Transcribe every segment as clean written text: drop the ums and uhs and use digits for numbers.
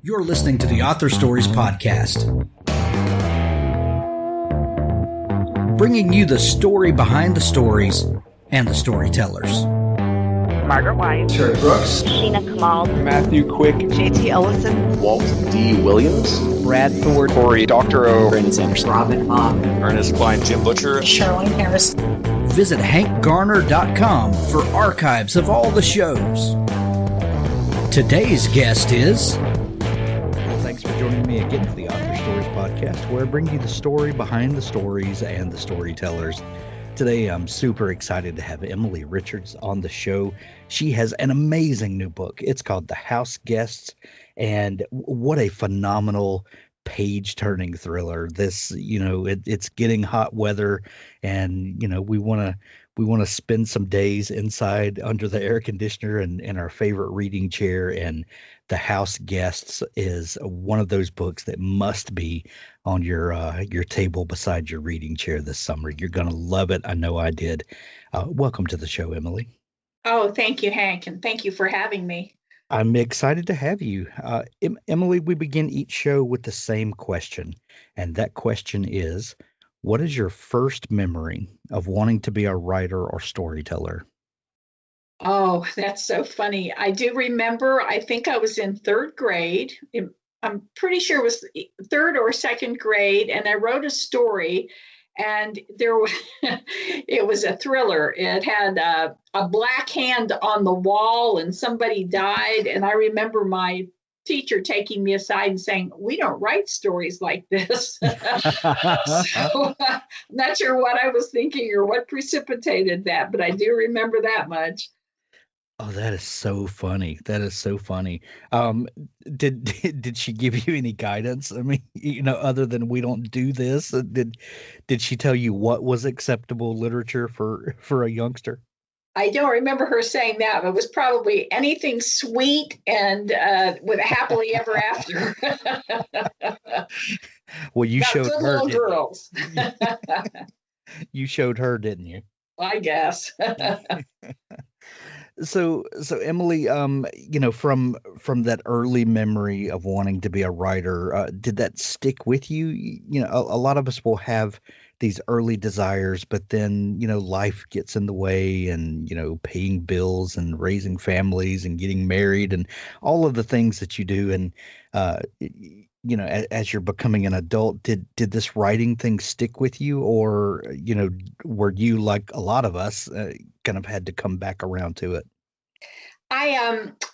You're listening to the Author Stories Podcast, bringing you the story behind the stories and the storytellers. Margaret White, Terry Brooks, Sheena Kamal, Matthew Quick, JT Ellison, Walt D. Williams, Brad Thor, Corey, Dr. O, Brandon Sanders, Robin Mom, Ernest Klein, Jim Butcher, Sherwin Harris. Visit hankgarner.com for archives of all the shows. Today's guest is... Thanks for joining me again for the Author Stories Podcast, where I bring you the story behind the stories and the storytellers. Today, I'm super excited to have Emilie Richards on the show. She has an amazing new book. It's called The House Guests, and what a phenomenal page-turning thriller. This, it's getting hot weather, and, we want to spend some days inside under the air conditioner and in our favorite reading chair, and The House Guests is one of those books that must be on your table beside your reading chair this summer. You're going to love it. I know I did. Welcome to the show, Emilie. Oh, thank you, Hank, and thank you for having me. I'm excited to have you. Emilie, we begin each show with the same question, and that question is, what is your first memory of wanting to be a writer or storyteller? Oh, that's so funny. I do remember, I think I was in third grade. I'm pretty sure it was third or second grade, and I wrote a story, and it was a thriller. It had a black hand on the wall, and somebody died, and I remember my teacher taking me aside and saying, "We don't write stories like this." So I'm not sure what I was thinking or what precipitated that, but I do remember that much. Oh, that is so funny. That is so funny. Did she give you any guidance? I mean, other than we don't do this, did she tell you what was acceptable literature for a youngster? I don't remember her saying that, but it was probably anything sweet and with a happily ever after. Well, you showed her. Little girls. You showed her, didn't you? I guess. So Emilie, from that early memory of wanting to be a writer, did that stick with you? A lot of us will have these early desires, but then, life gets in the way, and, paying bills and raising families and getting married and all of the things that you do. And, as you're becoming an adult, did this writing thing stick with you, or, were you, like a lot of us, kind of had to come back around to it?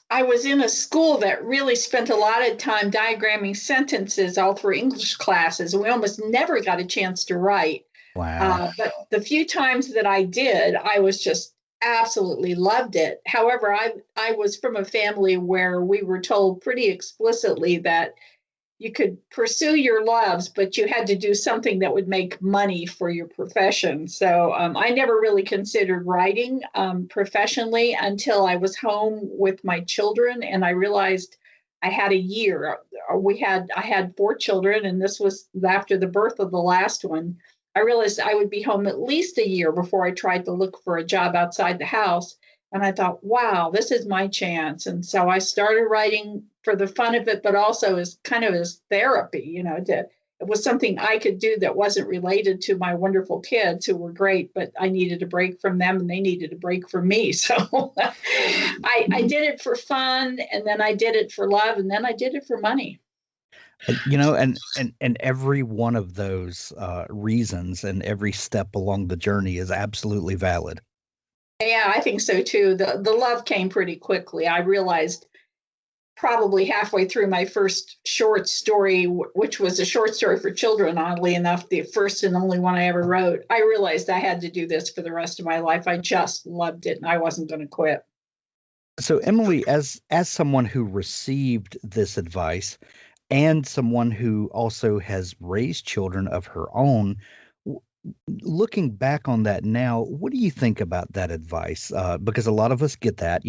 I was in a school that really spent a lot of time diagramming sentences all through English classes, and we almost never got a chance to write. Wow. But the few times that I did, I was just absolutely loved it. However, I was from a family where we were told pretty explicitly that you could pursue your loves, but you had to do something that would make money for your profession. So I never really considered writing professionally until I was home with my children, and I realized I had a year. I had 4 children, and this was after the birth of the last one. I realized I would be home at least a year before I tried to look for a job outside the house. And I thought, wow, this is my chance. And so I started writing for the fun of it, but also as kind of as therapy, it was something I could do that wasn't related to my wonderful kids, who were great, but I needed a break from them and they needed a break from me. So I did it for fun, and then I did it for love, and then I did it for money. And every one of those reasons and every step along the journey is absolutely valid. Yeah, I think so too. The love came pretty quickly. I realized probably halfway through my first short story, which was a short story for children, oddly enough, the first and only one I ever wrote, I realized I had to do this for the rest of my life. I just loved it, and I wasn't going to quit. So, Emilie, as someone who received this advice and someone who also has raised children of her own, looking back on that now, what do you think about that advice? Because a lot of us get that,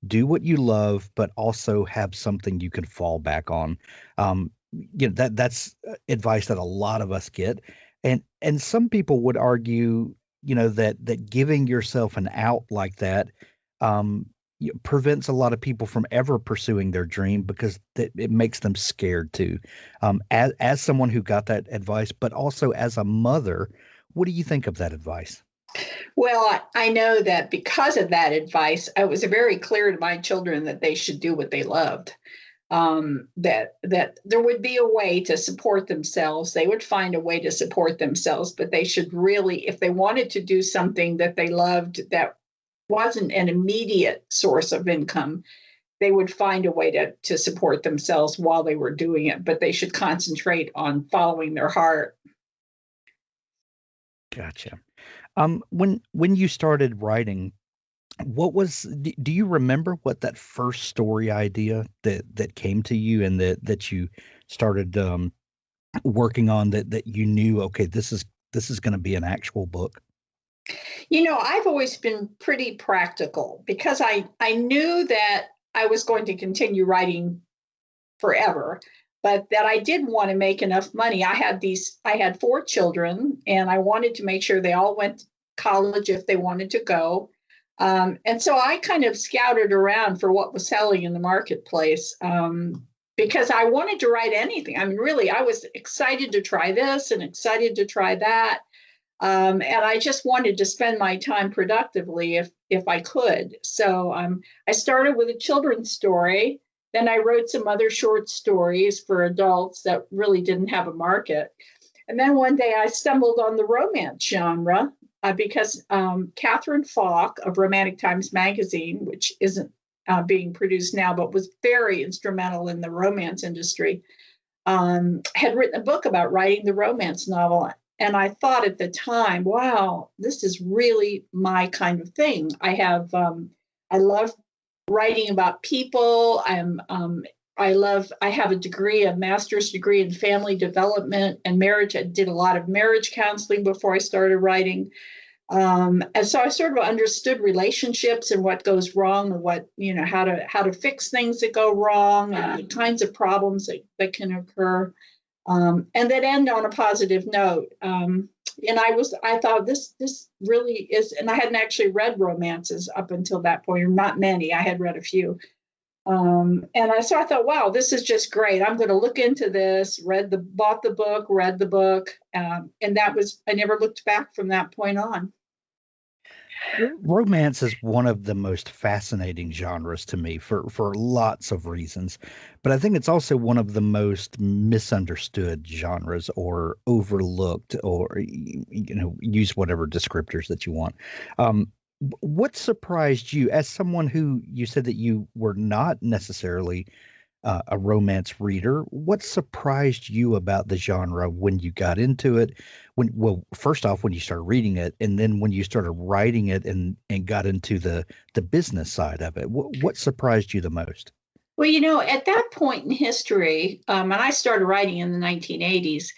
do what you love, but also have something you can fall back on. That's advice that a lot of us get. And some people would argue, that giving yourself an out like that prevents a lot of people from ever pursuing their dream because it makes them scared to. As someone who got that advice, but also as a mother, what do you think of that advice? Well, I know that because of that advice, I was very clear to my children that they should do what they loved. That there would be a way to support themselves. They would find a way to support themselves, but they should really, if they wanted to do something that they loved that wasn't an immediate source of income, they would find a way to support themselves while they were doing it, but they should concentrate on following their heart. Gotcha. When you started writing, do you remember what that first story idea that came to you and that you started working on that you knew, okay, this is going to be an actual book? I've always been pretty practical because I knew that I was going to continue writing forever, but that I did want to make enough money. I had 4 children, and I wanted to make sure they all went to college if they wanted to go. And so I kind of scouted around for what was selling in the marketplace because I wanted to write anything. I mean, really, I was excited to try this and excited to try that. And I just wanted to spend my time productively if I could. So I started with a children's story. Then I wrote some other short stories for adults that really didn't have a market. And then one day I stumbled on the romance genre because Catherine Falk of Romantic Times Magazine, which isn't being produced now, but was very instrumental in the romance industry, had written a book about writing the romance novel. And I thought at the time, wow, this is really my kind of thing. I love writing about people. I have a master's degree in family development and marriage. I did a lot of marriage counseling before I started writing. And so I sort of understood relationships and what goes wrong and how to fix things that go wrong and the kinds of problems that can occur. And that end on a positive note. And I thought this really is, and I hadn't actually read romances up until that point, or not many. I had read a few. So I thought, wow, this is just great. I'm going to look into this, bought the book, read the book. And I never looked back from that point on. Romance is one of the most fascinating genres to me for lots of reasons, but I think it's also one of the most misunderstood genres or overlooked, or use whatever descriptors that you want. What surprised you as someone who you said that you were not necessarily a romance reader? What surprised you about the genre when you got into it? First off, when you started reading it, and then when you started writing it and got into the business side of it, what surprised you the most? Well, at that point in history, and I started writing in the 1980s,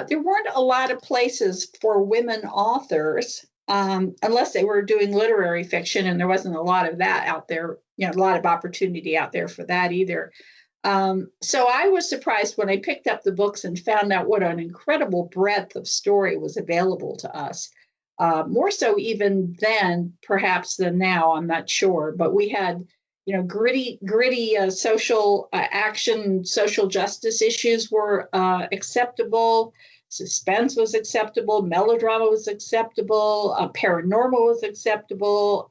there weren't a lot of places for women authors, unless they were doing literary fiction, and there wasn't a lot of that out there, a lot of opportunity out there for that either. So I was surprised when I picked up the books and found out what an incredible breadth of story was available to us. More so even then, perhaps than now, I'm not sure. But we had, gritty social action, social justice issues were acceptable. Suspense was acceptable. Melodrama was acceptable. Paranormal was acceptable.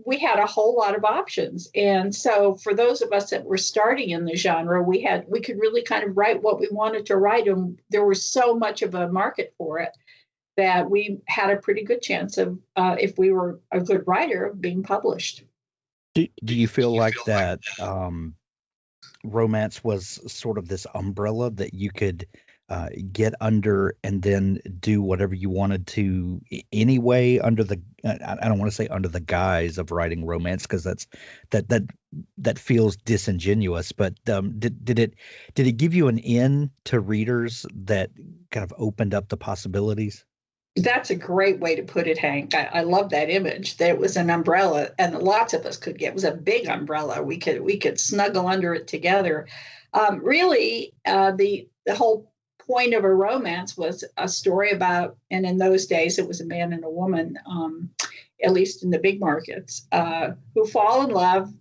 We had a whole lot of options. And so for those of us that were starting in the genre, we could really kind of write what we wanted to write. And there was so much of a market for it that we had a pretty good chance of, if we were a good writer, of being published. Do you feel like that romance was sort of this umbrella that you could get under and then do whatever you wanted to anyway under the I don't want to say under the guise of writing romance, because that feels disingenuous, but did it give you an in to readers that kind of opened up the possibilities? That's a great way to put it, Hank. I love that image. That it was an umbrella, and lots of us could get. It was a big umbrella. We could snuggle under it together. Really, the whole point of a romance was a story about, and in those days it was a man and a woman. at least in the big markets, who fall in love,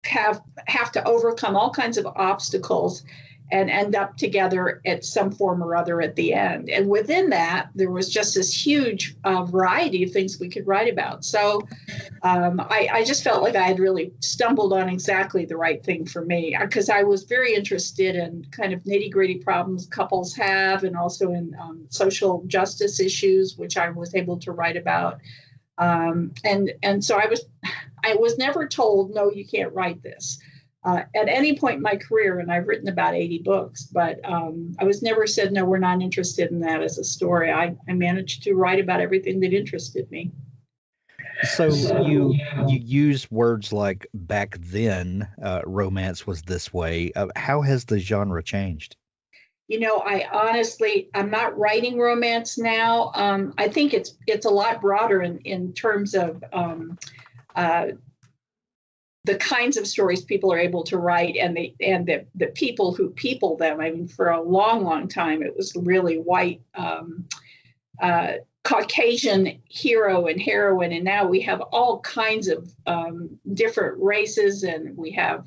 have to overcome all kinds of obstacles and end up together at some form or other at the end. And within that, there was just this huge variety of things we could write about. So I just felt like I had really stumbled on exactly the right thing for me, because I was very interested in kind of nitty-gritty problems couples have, and also in social justice issues, which I was able to write about. And so I was never told, no, you can't write this. At any point in my career, and I've written about 80 books, but I was never said, no, we're not interested in that as a story. I managed to write about everything that interested me. So you use words like back then, romance was this way. How has the genre changed? I'm not writing romance now. I think it's a lot broader in terms of the kinds of stories people are able to write, and the people who people them. I mean, for a long, long time, it was really white, Caucasian hero and heroine, and now we have all kinds of different races, and we have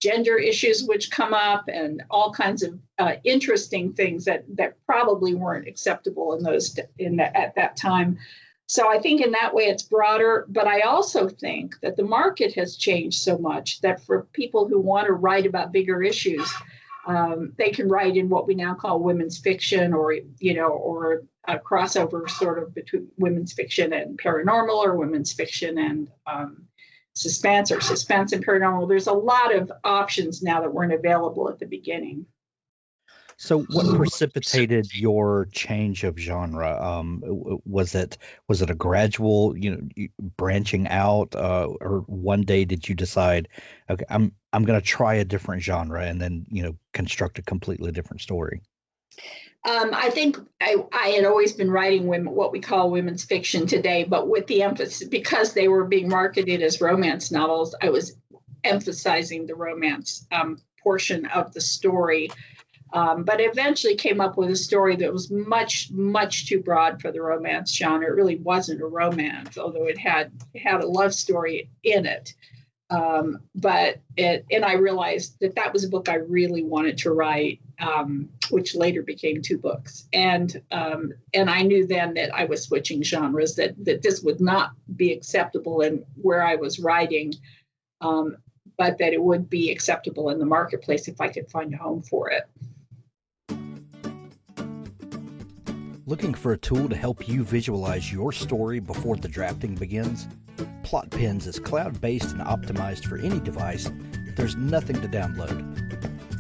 gender issues which come up, and all kinds of interesting things that probably weren't acceptable at that time. So I think in that way it's broader, but I also think that the market has changed so much that for people who want to write about bigger issues, they can write in what we now call women's fiction, or a crossover sort of between women's fiction and paranormal, or women's fiction and suspense, or suspense and paranormal. There's a lot of options now that weren't available at the beginning. So what precipitated your change of genre? Was it a gradual, branching out, or one day did you decide, okay, I'm going to try a different genre, and then, construct a completely different story? I think I had always been writing what we call women's fiction today, but with the emphasis, because they were being marketed as romance novels, I was emphasizing the romance portion of the story. But eventually came up with a story that was much, much too broad for the romance genre. It really wasn't a romance, although it had a love story in it. And I realized that was a book I really wanted to write, which later became 2 books. And I knew then that I was switching genres, that this would not be acceptable in where I was writing, but that it would be acceptable in the marketplace if I could find a home for it. Looking for a tool to help you visualize your story before the drafting begins? Plot Pens is cloud-based and optimized for any device. There's nothing to download.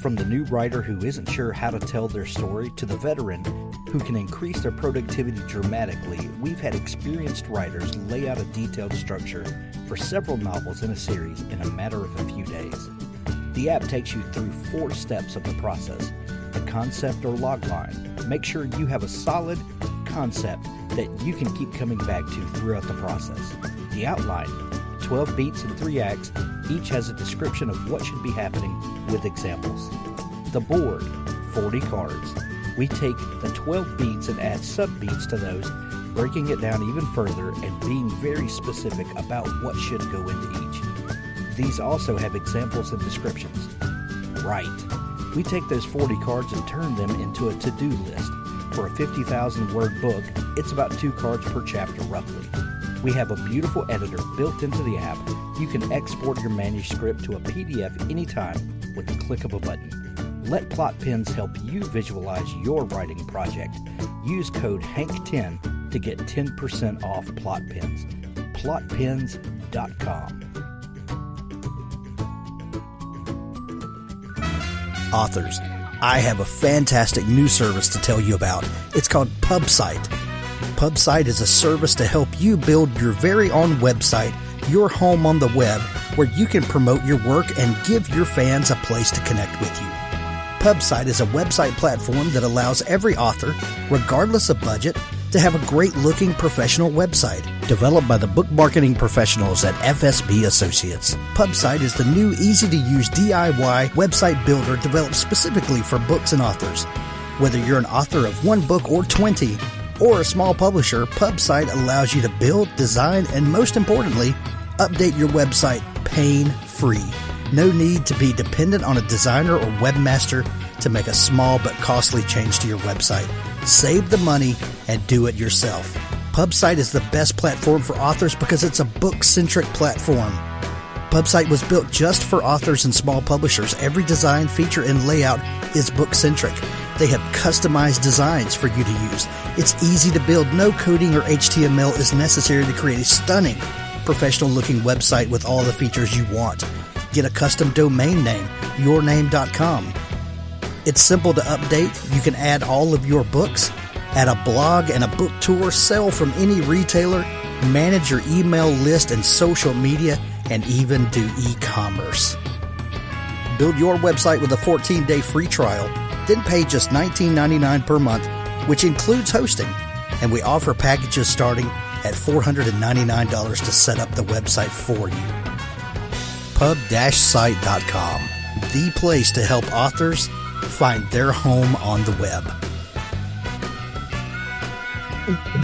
From the new writer who isn't sure how to tell their story to the veteran who can increase their productivity dramatically, we've had experienced writers lay out a detailed structure for several novels in a series in a matter of a few days. The app takes you through 4 steps of the process. The concept or log line. Make sure you have a solid concept that you can keep coming back to throughout the process. The outline, 12 beats and 3 acts, each has a description of what should be happening with examples. The board, 40 cards. We take the 12 beats and add sub-beats to those, breaking it down even further and being very specific about what should go into each. These also have examples and descriptions. Right. We take those 40 cards and turn them into a to-do list. For a 50,000-word book, it's about 2 cards per chapter roughly. We have a beautiful editor built into the app. You can export your manuscript to a PDF anytime with the click of a button. Let Plot Pens help you visualize your writing project. Use code HANK10 to get 10% off Plot Pens. plotpens.com. Authors, I have a fantastic new service to tell you about. It's called PubSite. PubSite is a service to help you build your very own website, your home on the web, where you can promote your work and give your fans a place to connect with you. PubSite is a website platform that allows every author, regardless of budget, to have a great-looking professional website developed by the book marketing professionals at FSB Associates. PubSite is the new easy-to-use DIY website builder developed specifically for books and authors. Whether you're an author of 1 book or 20, or a small publisher, PubSite allows you to build, design, and most importantly, update your website pain-free. No need to be dependent on a designer or webmaster to make a small but costly change to your website. Save the money and do it yourself. PubSite is the best platform for authors because it's a book-centric platform. PubSite was built just for authors and small publishers. Every design, feature, and layout is book-centric. They have customized designs for you to use. It's easy to build. No coding or HTML is necessary to create a stunning, professional-looking website with all the features you want. Get a custom domain name, yourname.com. It's simple to update. You can add all of your books, add a blog and a book tour, sell from any retailer, manage your email list and social media, and even do e-commerce. Build your website with a 14-day free trial, then pay just $19.99 per month, which includes hosting. And we offer packages starting at $499 to set up the website for you. Pub-site.com, the place to help authors find their home on the web.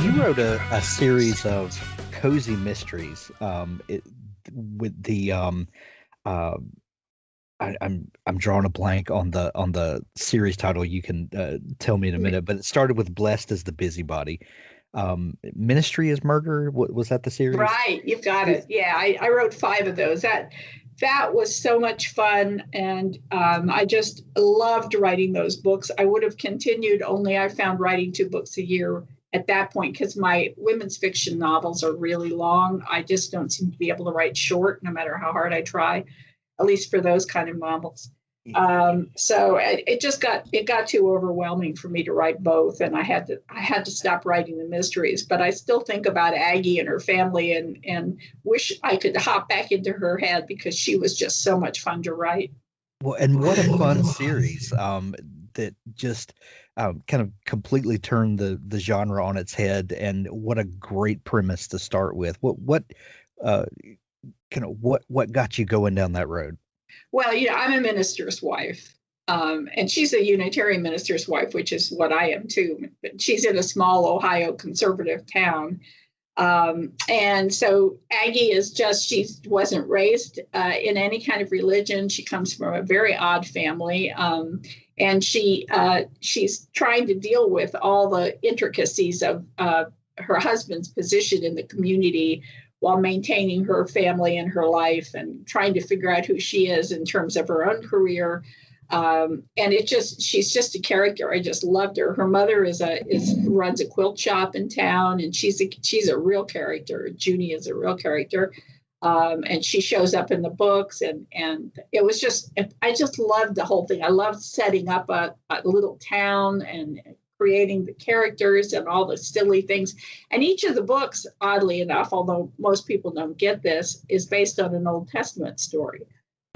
You wrote a series of cozy mysteries with the I'm drawing a blank on the series title. You can tell me in a minute, but it started with Blessed as the Busybody. Ministry is Murder. Was that the series? Right, you've got it. Yeah, I wrote 5 of those. That was so much fun, and I just loved writing those books. I would have continued, only I found writing 2 books a year at that point, because my women's fiction novels are really long. I just don't seem to be able to write short, no matter how hard I try, at least for those kind of novels. So it got too overwhelming for me to write both, and I had to stop writing the mysteries. But I still think about Aggie and her family, and wish I could hop back into her head, because she was just so much fun to write. Well, and what a fun series that just kind of completely turned the genre on its head, and what a great premise to start with. What got you going down that road? Well, I'm a minister's wife, and she's a Unitarian minister's wife, which is what I am too. But she's in a small Ohio conservative town. And so Aggie she wasn't raised in any kind of religion. She comes from a very odd family. And she's trying to deal with all the intricacies of her husband's position in the community, while maintaining her family and her life, and trying to figure out who she is in terms of her own career. And she's just a character. I just loved her. Her mother runs a quilt shop in town, and she's a real character. Junie is a real character. And she shows up in the books, and it was I just loved the whole thing. I loved setting up a little town and creating the characters and all the silly things. And each of the books, oddly enough, although most people don't get this, is based on an Old Testament story,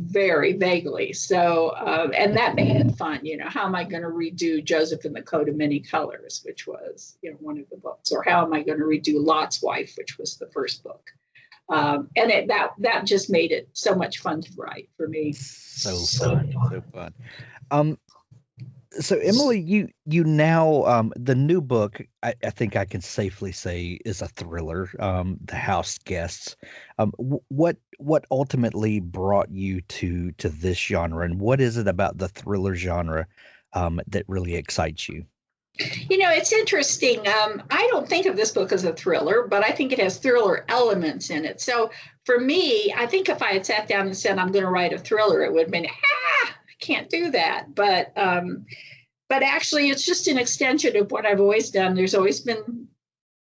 very vaguely. So, and that made it fun. How am I going to redo Joseph in the Coat of Many Colors, which was, one of the books, or how am I going to redo Lot's Wife, which was the first book. And that just made it so much fun to write for me. So fun. So Emilie, you now the new book, I think I can safely say, is a thriller. The House Guests. What ultimately brought you to this genre, and what is it about the thriller genre that really excites you? It's interesting. I don't think of this book as a thriller, but I think it has thriller elements in it. So for me, I think if I had sat down and said, I'm going to write a thriller, it would have been, I can't do that. But actually, it's just an extension of what I've always done. There's always been,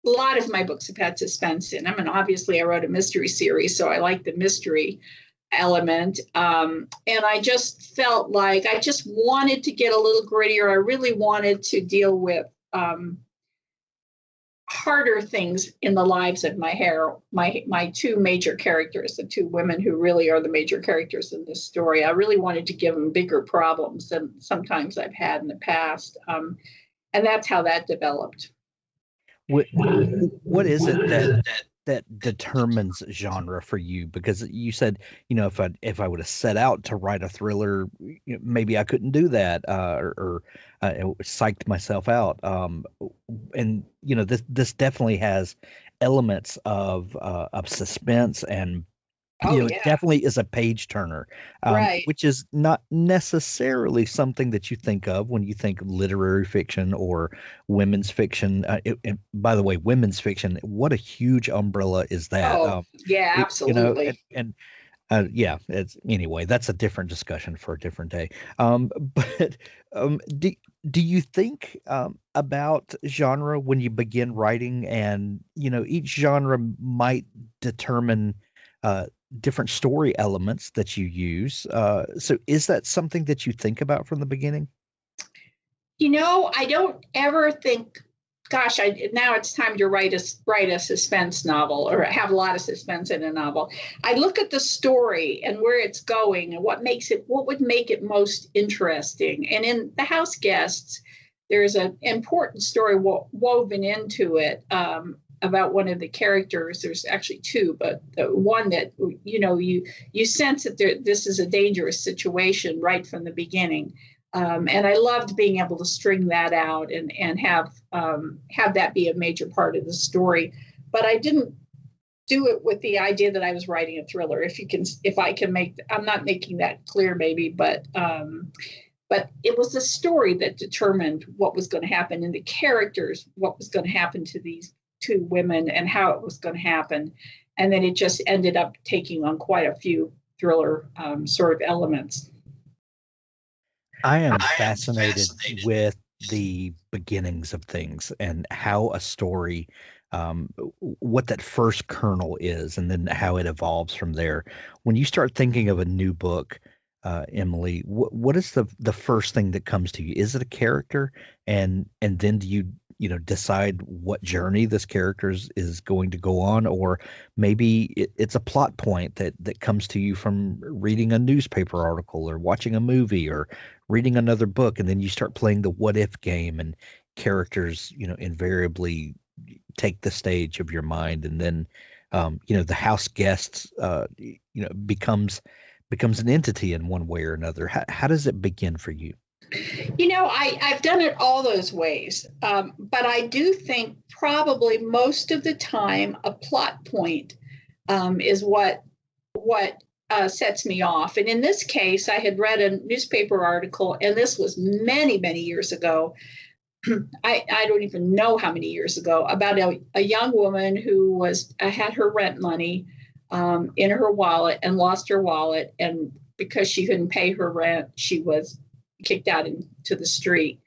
a lot of my books have had suspense in them. And obviously, I wrote a mystery series, so I like the mystery element. And I just felt like I just wanted to get a little grittier. I really wanted to deal with harder things in the lives of my 2 major characters, the 2 women who really are the major characters in this story. I really wanted to give them bigger problems than sometimes I've had in the past. And that's how that developed. What is it that determines genre for you? Because you said, if I would have set out to write a thriller, maybe I couldn't do that, or psyched myself out. And this definitely has elements of suspense, and Oh, it yeah. definitely is a page turner, Right. which is not necessarily something that you think of when you think literary fiction or women's fiction. And by the way, women's fiction, what a huge umbrella is that? Oh, yeah, absolutely. Yeah, it's anyway, that's a different discussion for a different day. But do you think about genre when you begin writing, and each genre might determine different story elements that you use. So is that something that you think about from the beginning? I don't ever think, gosh, now it's time to write a suspense novel or have a lot of suspense in a novel. I look at the story and where it's going and what would make it most interesting. And in The House Guests, there's an important story woven into it, about one of the characters. There's actually two, but the one that you sense that this is a dangerous situation right from the beginning. And I loved being able to string that out and have that be a major part of the story. But I didn't do it with the idea that I was writing a thriller. I'm not making that clear, maybe, but it was the story that determined what was going to happen, and the characters, what was going to happen to these two women and how it was going to happen. And then it just ended up taking on quite a few thriller sort of elements. I am fascinated with the beginnings of things and how a story, what that first kernel is, and then how it evolves from there. When you start thinking of a new book, Emilie, what is the first thing that comes to you? Is it a character, and then do you decide what journey this character is going to go on, or maybe it's a plot point that comes to you from reading a newspaper article or watching a movie or reading another book, and then you start playing the what if game, and characters invariably take the stage of your mind, and then The House Guests becomes an entity in one way or another. How does it begin for you? I've done it all those ways, but I do think probably most of the time a plot point is what sets me off. And in this case, I had read a newspaper article, and this was many, many years ago. I don't even know how many years ago, about a young woman who had her rent money in her wallet and lost her wallet, and because she couldn't pay her rent, she was kicked out into the street.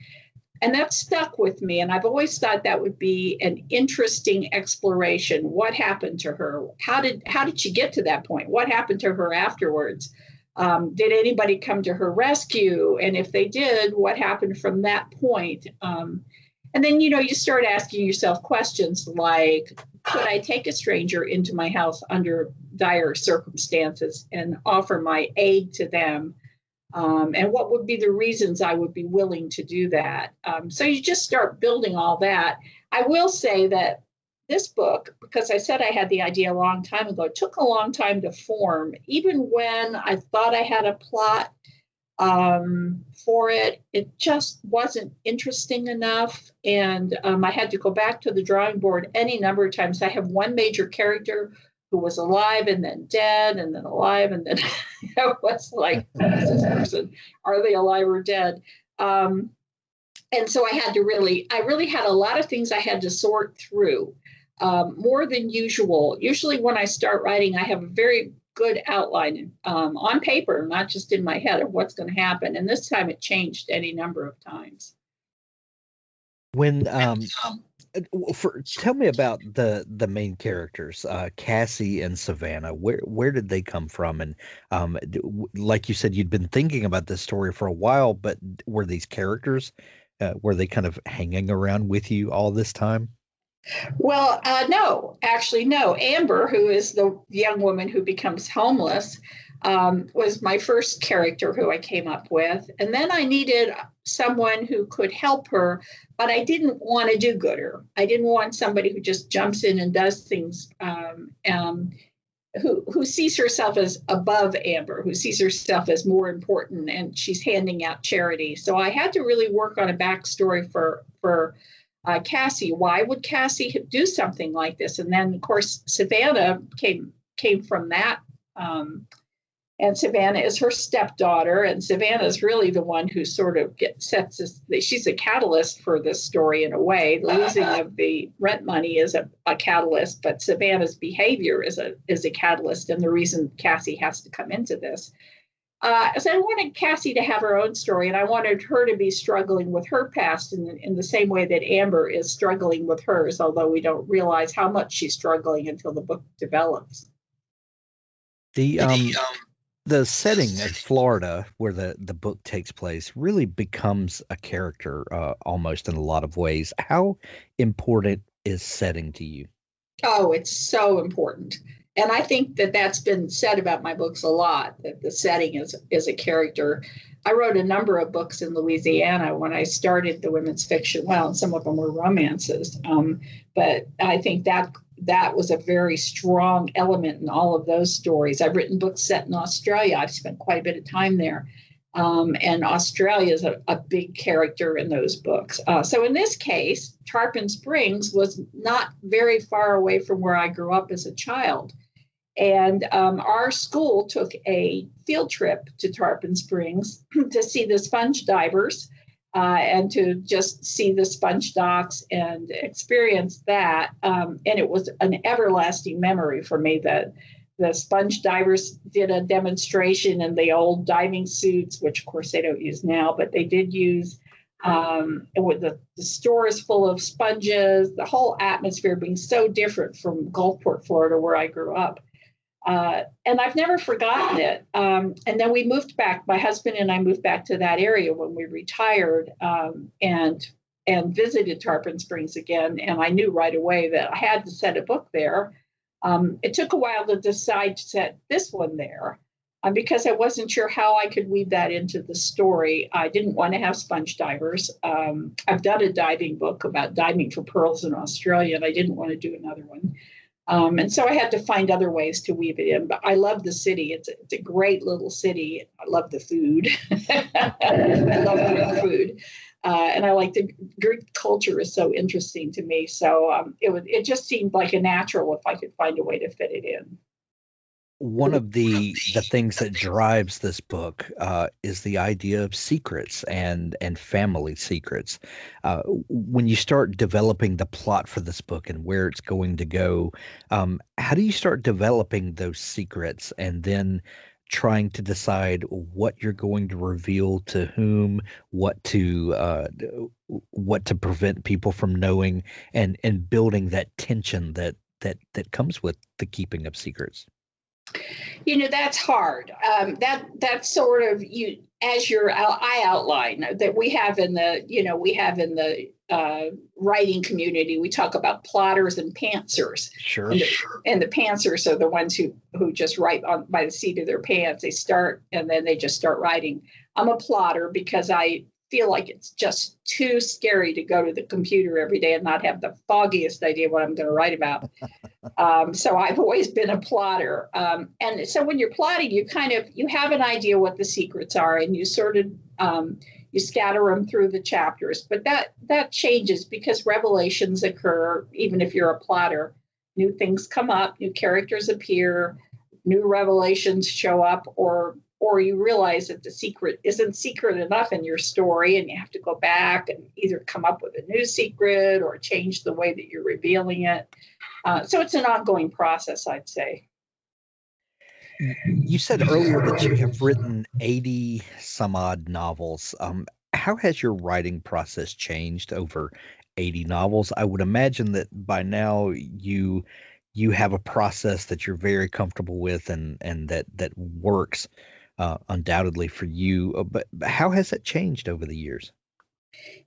And that stuck with me. And I've always thought that would be an interesting exploration. What happened to her? How did she get to that point? What happened to her afterwards? Did anybody come to her rescue? And if they did, what happened from that point? And then, you start asking yourself questions like, could I take a stranger into my house under dire circumstances and offer my aid to them? And what would be the reasons I would be willing to do that? So you just start building all that. I will say that this book, because I said I had the idea a long time ago, it took a long time to form. Even when I thought I had a plot for it, it just wasn't interesting enough. And I had to go back to the drawing board any number of times. I have one major character who was alive and then dead and then alive and then it was like, who is this person? Are they alive or dead? And so I really had a lot of things I had to sort through, more than usual. Usually when I start writing, I have a very good outline on paper, not just in my head, of what's going to happen. And this time it changed any number of times. When tell me about the main characters, Cassie and Savannah. Where did they come from? And like you said, you'd been thinking about this story for a while, but were these characters were they kind of hanging around with you all this time? Well, no, actually, no. Amber, who is the young woman who becomes homeless, was my first character who I came up with. And then I needed someone who could help her, but I didn't want a do-gooder. I didn't want somebody who just jumps in and does things, who sees herself as above Amber, who sees herself as more important, and she's handing out charity. So I had to really work on a backstory for Cassie. Why would Cassie do something like this? And then, of course, Savannah came from that. And Savannah is her stepdaughter, and Savannah is really the one who sort of sets this. She's a catalyst for this story in a way. The losing of the rent money is a catalyst, but Savannah's behavior is a catalyst, and the reason Cassie has to come into this. So I wanted Cassie to have her own story, and I wanted her to be struggling with her past in the same way that Amber is struggling with hers, although we don't realize how much she's struggling until the book develops. The setting of Florida, where the book takes place, really becomes a character almost in a lot of ways. How important is setting to you? Oh, it's so important. And I think that that's been said about my books a lot, that the setting is a character. I wrote a number of books in Louisiana when I started the women's fiction. Well, and some of them were romances. But I think that was a very strong element in all of those stories. I've written books set in Australia. I've spent quite a bit of time there. And Australia is a big character in those books. So in this case, Tarpon Springs was not very far away from where I grew up as a child. And our school took a field trip to Tarpon Springs to see the sponge divers and to just see the sponge docks and experience that. And it was an everlasting memory for me that the sponge divers did a demonstration in the old diving suits, which of course they don't use now, but they did use. With the store is full of sponges, the whole atmosphere being so different from Gulfport, Florida, where I grew up. And I've never forgotten it. And then we moved back. My husband and I moved back to that area when we retired and visited Tarpon Springs again. And I knew right away that I had to set a book there. It took a while to decide to set this one there because I wasn't sure how I could weave that into the story. I didn't want to have sponge divers. I've done a diving book about diving for pearls in Australia, and I didn't want to do another one. And so I had to find other ways to weave it in. But I love the city. It's a great little city. I love the food. I love Greek food. And I like the Greek culture is so interesting to me. So it just seemed like a natural if I could find a way to fit it in. One of the things that drives this book is the idea of secrets and family secrets. When you start developing the plot for this book and where it's going to go, how do you start developing those secrets and then trying to decide what you're going to reveal to whom, what to prevent people from knowing, and building that tension that comes with the keeping of secrets? That's hard. That's sort of as I outline that we have in the writing community. We talk about plotters and pantsers. Sure. And the pantsers are the ones who just write by the seat of their pants. They start and then they just start writing. I'm a plotter because I feel like it's just too scary to go to the computer every day and not have the foggiest idea what I'm going to write about. So I've always been a plotter. And so when you're plotting, you have an idea what the secrets are, and you sort of, you scatter them through the chapters. But that changes because revelations occur, even if you're a plotter. New things come up, new characters appear, new revelations show up, or you realize that the secret isn't secret enough in your story, and you have to go back and either come up with a new secret or change the way that you're revealing it. So it's an ongoing process, I'd say. You said earlier that you have written 80 some odd novels. How has your writing process changed over 80 novels? I would imagine that by now you have a process that you're very comfortable with and that works undoubtedly for you. But how has it changed over the years?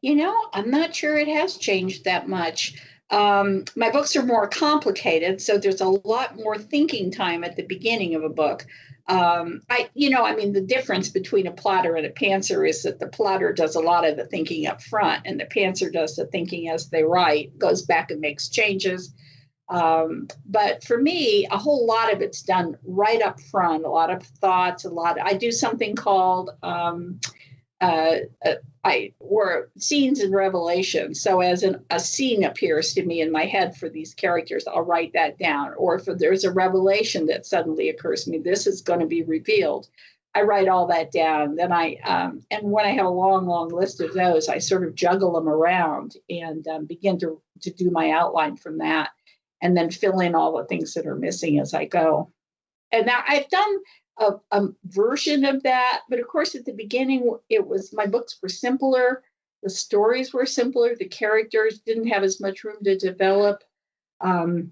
I'm not sure it has changed that much. My books are more complicated, so there's a lot more thinking time at the beginning of a book. The difference between a plotter and a pantser is that the plotter does a lot of the thinking up front, and the pantser does the thinking as they write, goes back and makes changes. But for me, a whole lot of it's done right up front, a lot of thoughts, I do something called, were scenes and revelations. So as a scene appears to me in my head for these characters, I'll write that down. Or if there's a revelation that suddenly occurs to me, this is going to be revealed, I write all that down. Then and when I have a long, long list of those, I sort of juggle them around and begin to do my outline from that, and then fill in all the things that are missing as I go. And now I've done a version of that, but of course at the beginning my books were simpler, the stories were simpler, the characters didn't have as much room to develop, and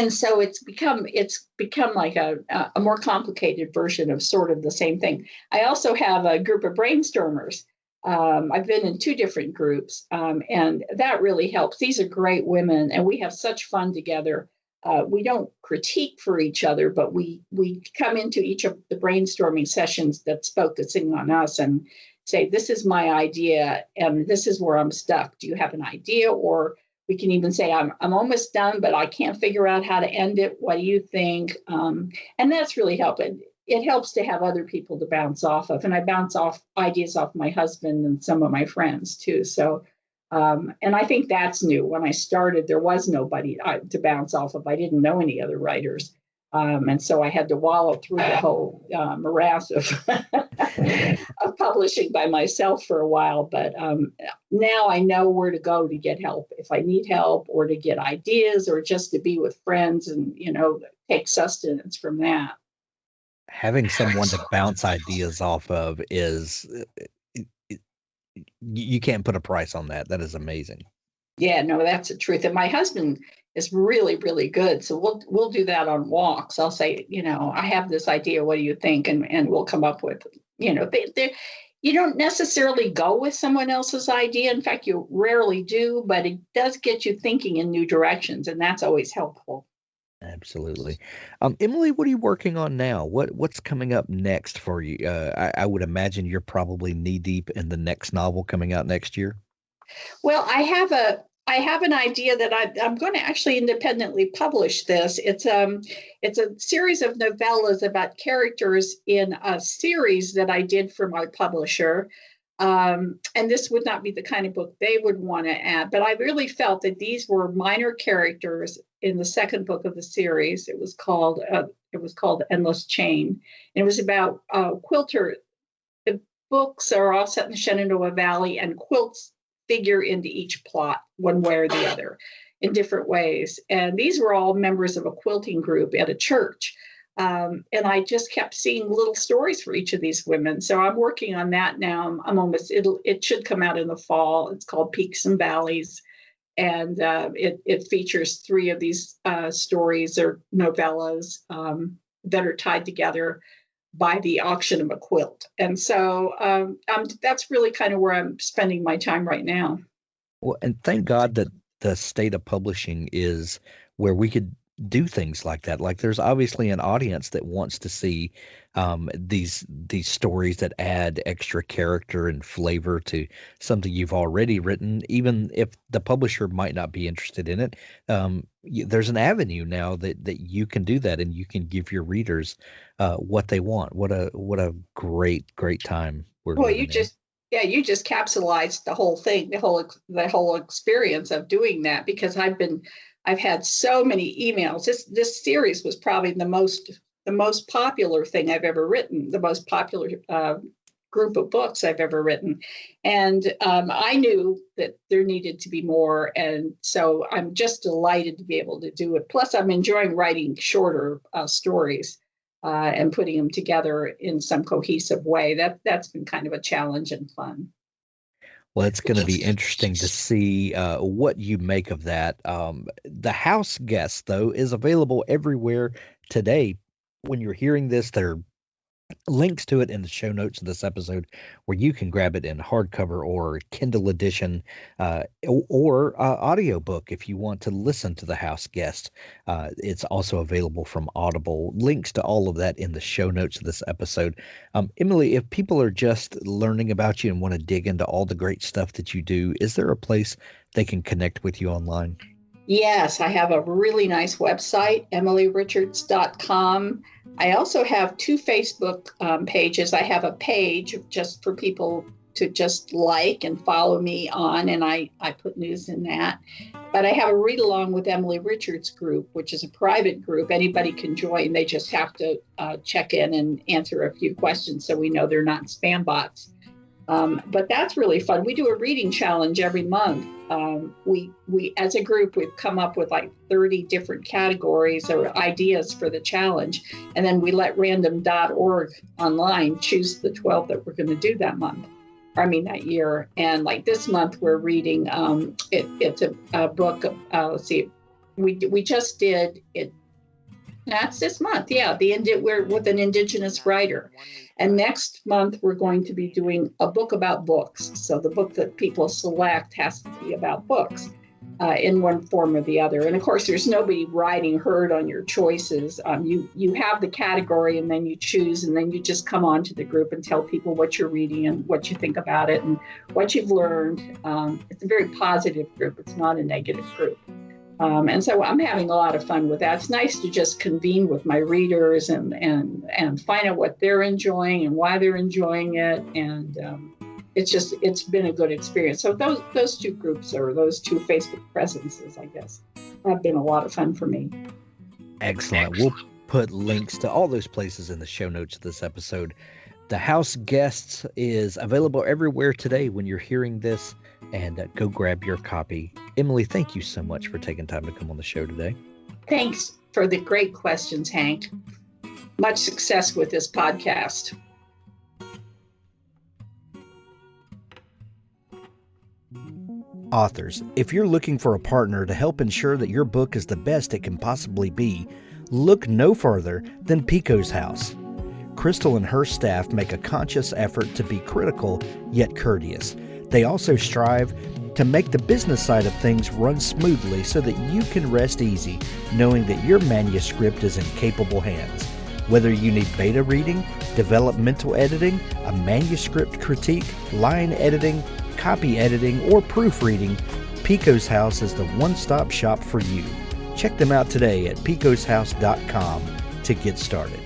so it's become like a more complicated version of sort of the same thing. I also have a group of brainstormers. I've been in 2 different groups, and that really helps. These are great women, and we have such fun together. We don't critique for each other, but we come into each of the brainstorming sessions that's focusing on us and say, this is my idea, and this is where I'm stuck. Do you have an idea? Or we can even say, I'm almost done, but I can't figure out how to end it. What do you think? And that's really helping. It helps to have other people to bounce off of. And I bounce off ideas off my husband and some of my friends too. So, and I think that's new. When I started, there was nobody to bounce off of. I didn't know any other writers. And so I had to wallow through the whole morass of, of publishing by myself for a while. But now I know where to go to get help if I need help, or to get ideas, or just to be with friends and, take sustenance from that. Having someone to bounce ideas off of is, you can't put a price on that. That is amazing. Yeah, no, that's the truth. And my husband is really, really good. So we'll do that on walks. I'll say, I have this idea. What do you think? And we'll come up with, you don't necessarily go with someone else's idea. In fact, you rarely do, but it does get you thinking in new directions. And that's always helpful. Absolutely. Emilie, what are you working on now? What's coming up next for you? I would imagine you're probably knee deep in the next novel coming out next year. Well, I have an idea that I'm going to actually independently publish this. It's a series of novellas about characters in a series that I did for my publisher. And this would not be the kind of book they would want to add, but I really felt that these were minor characters in the second book of the series. It was called Endless Chain, and it was about quilter. The books are all set in the Shenandoah Valley, and quilts figure into each plot one way or the other in different ways. And these were all members of a quilting group at a church. And I just kept seeing little stories for each of these women. So I'm working on that now. It should come out in the fall. It's called Peaks and Valleys. And it features 3 of these stories or novellas that are tied together by the auction of a quilt. And so that's really kind of where I'm spending my time right now. Well, and thank God that the state of publishing is where we could do things like that. Like, there's obviously an audience that wants to see these stories that add extra character and flavor to something you've already written, even if the publisher might not be interested in it. There's an avenue now that you can do that, and you can give your readers what they want. What a great time we're well, living you just in. You just capsulized the whole thing, the whole experience of doing that, because I've had so many emails. This series was probably the most popular thing I've ever written, the most popular group of books I've ever written. And I knew that there needed to be more. And so I'm just delighted to be able to do it. Plus, I'm enjoying writing shorter stories and putting them together in some cohesive way. That's been kind of a challenge and fun. Well, it's going to be interesting to see what you make of that. The House Guest, though, is available everywhere today. When you're hearing this, they're Links to it in the show notes of this episode, where you can grab it in hardcover or Kindle edition, or audiobook if you want to listen to the house guest. It's also available from Audible. Links to all of that in the show notes of this episode. Emilie, if people are just learning about you and want to dig into all the great stuff that you do, is there a place they can connect with you online? Yes, I have a really nice website, emilierichards.com. I also have 2 Facebook pages. I have a page just for people to just like and follow me on, and I put news in that. But I have a Read Along with Emilie Richards group, which is a private group. Anybody can join. They just have to check in and answer a few questions so we know they're not spam bots. But that's really fun. We do a reading challenge every month. We as a group, we've come up with like 30 different categories or ideas for the challenge. And then we let random.org online choose the 12 that we're going to do that month. That year. And like this month, we're reading, it's a book of, let's see, we just did it. That's this month. Yeah. We're with an Indigenous writer. And next month, we're going to be doing a book about books. So the book that people select has to be about books in one form or the other. And of course, there's nobody riding herd on your choices. You have the category and then you choose, and then you just come on to the group and tell people what you're reading and what you think about it and what you've learned. It's a very positive group. It's not a negative group. And so I'm having a lot of fun with that. It's nice to just convene with my readers and find out what they're enjoying and why they're enjoying it. And it's been a good experience. So those 2 groups, or those 2 Facebook presences, I guess, have been a lot of fun for me. Excellent. We'll put links to all those places in the show notes of this episode. The House Guests is available everywhere today when you're hearing this, and go grab your copy. Emilie, thank you so much for taking time to come on the show today. Thanks for the great questions, Hank. Much success with this podcast. Authors, if you're looking for a partner to help ensure that your book is the best it can possibly be, look no further than Pico's House. Crystal and her staff make a conscious effort to be critical yet courteous. They also strive to make the business side of things run smoothly so that you can rest easy knowing that your manuscript is in capable hands. Whether you need beta reading, developmental editing, a manuscript critique, line editing, copy editing, or proofreading, Pico's House is the one-stop shop for you. Check them out today at picoshouse.com to get started.